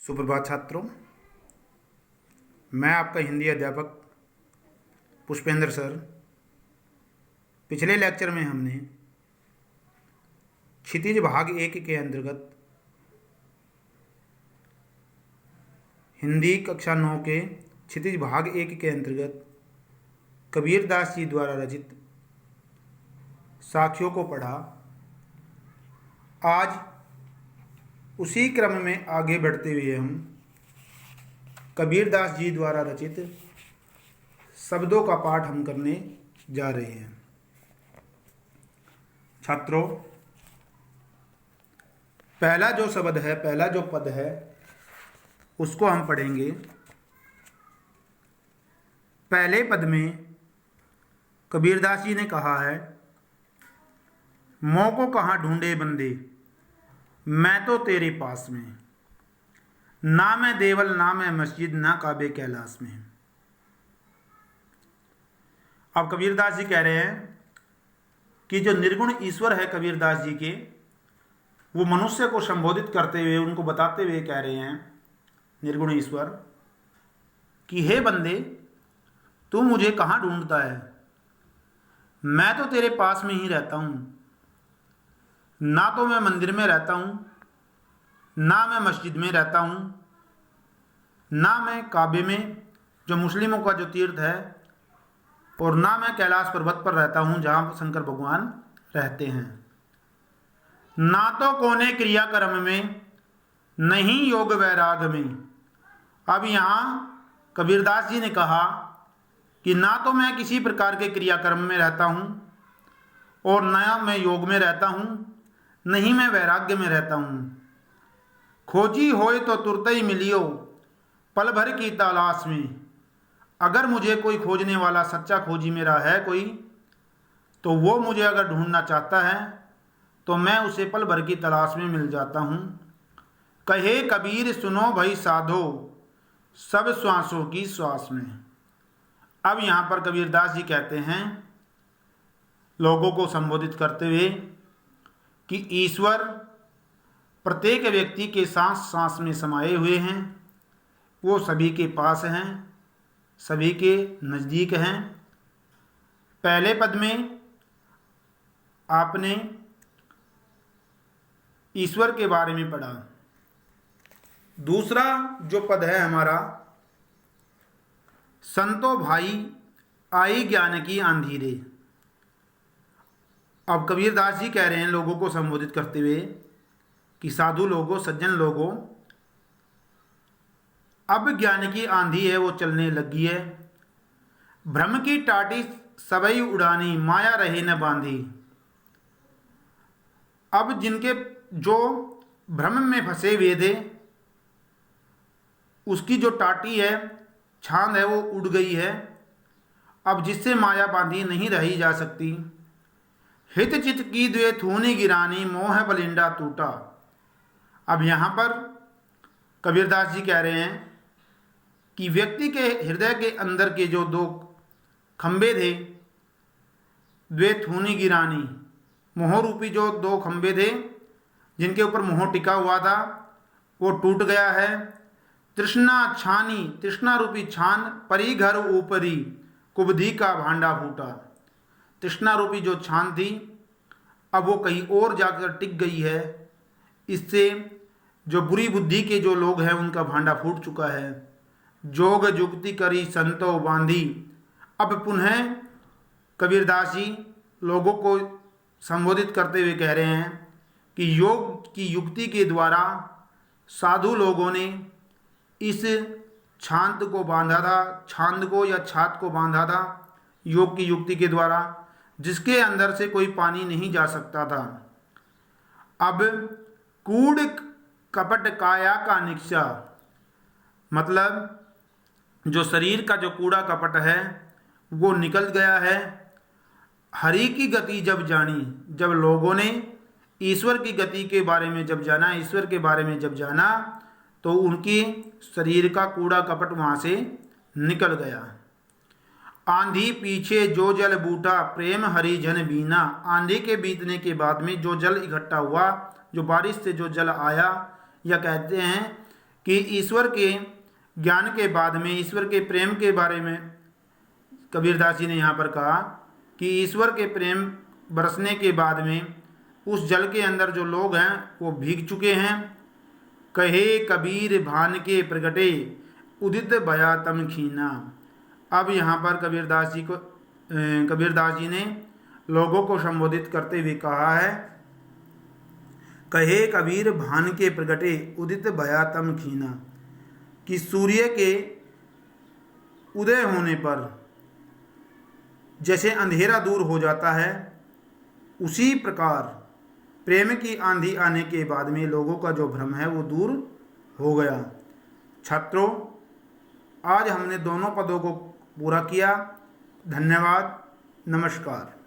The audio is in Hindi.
सुप्रभात छात्रों। मैं आपका हिंदी अध्यापक पुष्पेंद्र सर। पिछले लेक्चर में हमने क्षितिज भाग 1 के अंतर्गत हिंदी कक्षा 9 के क्षितिज भाग 1 के अंतर्गत कबीरदास जी द्वारा रचित साखियों को पढ़ा। आज उसी क्रम में आगे बढ़ते हुए हम कबीरदास जी द्वारा रचित शब्दों का पाठ हम करने जा रहे हैं। छात्रों, पहला जो शब्द है, पहला जो पद है, उसको हम पढ़ेंगे। पहले पद में कबीरदास जी ने कहा है, मों को कहाँ ढूंढे बंदे, मैं तो तेरे पास में, ना मैं देवल ना मैं मस्जिद ना काबे कैलाश में। अब कबीरदास जी कह रहे हैं कि जो निर्गुण ईश्वर है कबीरदास जी के, वो मनुष्य को संबोधित करते हुए, उनको बताते हुए कह रहे हैं, निर्गुण ईश्वर, कि हे बंदे, तू मुझे कहाँ ढूंढता है, मैं तो तेरे पास में ही रहता हूँ। ना तो मैं मंदिर में रहता हूँ, ना मैं मस्जिद में रहता हूँ, ना मैं काबे में जो मुस्लिमों का जो तीर्थ है, और ना मैं कैलाश पर्वत पर रहता हूँ जहाँ शंकर भगवान रहते हैं। ना तो कोने क्रियाक्रम में, नहीं योग वैराग में। अब यहाँ कबीरदास जी ने कहा कि ना तो मैं किसी प्रकार के क्रियाक्रम में रहता हूँ, और ना मैं योग में रहता हूँ, नहीं मैं वैराग्य में रहता हूँ। खोजी होए तो तुरते ही मिलियो, पल भर की तलाश में। अगर मुझे कोई खोजने वाला सच्चा खोजी मेरा है कोई, तो वो मुझे अगर ढूंढना चाहता है तो मैं उसे पल भर की तलाश में मिल जाता हूँ। कहे कबीर सुनो भाई साधो, सब श्वासों की श्वास में। अब यहाँ पर कबीरदास जी कहते हैं, लोगों को संबोधित करते हुए, कि ईश्वर प्रत्येक व्यक्ति के सांस सांस में समाये हुए हैं, वो सभी के पास हैं, सभी के नज़दीक हैं। पहले पद में आपने ईश्वर के बारे में पढ़ा। दूसरा जो पद है हमारा, संतो भाई आई ज्ञान की आंधी रे। अब कबीरदास जी कह रहे हैं लोगों को संबोधित करते हुए, कि साधु लोगों, सज्जन लोगों, अब ज्ञान की आंधी है वो चलने लगी है। भ्रम की टाटी सबई उड़ानी, माया रहे न बांधी। अब जिनके जो भ्रम में फंसे हुए थे, उसकी जो टाटी है, छांद है, वो उड़ गई है। अब जिससे माया बांधी नहीं रही जा सकती। हित चित की द्वे थूनी गिरानी, मोह बलिंडा टूटा। अब यहाँ पर कबीरदास जी कह रहे हैं कि व्यक्ति के हृदय के अंदर के जो दो खंबे थे, द्वे थूनी गिरानी, मोह रूपी जो दो खंबे थे जिनके ऊपर मोह टिका हुआ था, वो टूट गया है। तृष्णा छानी, तृष्णा रूपी छान, परी घर ऊपरी, कुबधी का भांडा फूटा। तृष्णा रूपी जो छान थी, अब वो कहीं और जाकर टिक गई है। इससे जो बुरी बुद्धि के जो लोग हैं उनका भांडा फूट चुका है। जोग जुगति करी संतो बांधी। अब पुनः कबीरदास जी लोगों को संबोधित करते हुए कह रहे हैं कि योग की युक्ति के द्वारा साधु लोगों ने इस छांद को बांधा था, छांद को या छात को बांधा था योग की युक्ति के द्वारा, जिसके अंदर से कोई पानी नहीं जा सकता था। अब कूड़ कपट काया का निक्षा, मतलब जो शरीर का जो कूड़ा कपट है वो निकल गया है। हरि की गति जब जानी, जब लोगों ने ईश्वर की गति के बारे में जब जाना, ईश्वर के बारे में जब जाना, तो उनकी शरीर का कूड़ा कपट वहाँ से निकल गया। आंधी पीछे जो जल बूटा, प्रेम हरि जन बीना। आंधी के बीतने के बाद में जो जल इकट्ठा हुआ, जो बारिश से जो जल आया, या कहते हैं कि ईश्वर के ज्ञान के बाद में ईश्वर के प्रेम के बारे में कबीरदास जी ने यहाँ पर कहा कि ईश्वर के प्रेम बरसने के बाद में उस जल के अंदर जो लोग हैं वो भीग चुके हैं। कहे कबीर भान के प्रगटे उदित बया तम खीना। अब यहाँ पर कबीरदास जी ने लोगों को संबोधित करते हुए कहा है, कहे कबीर भान के प्रगटे उदित बया तम खीना, कि सूर्य के उदय होने पर जैसे अंधेरा दूर हो जाता है, उसी प्रकार प्रेम की आंधी आने के बाद में लोगों का जो भ्रम है वो दूर हो गया। छात्रों, आज हमने दोनों पदों को पूरा किया। धन्यवाद। नमस्कार।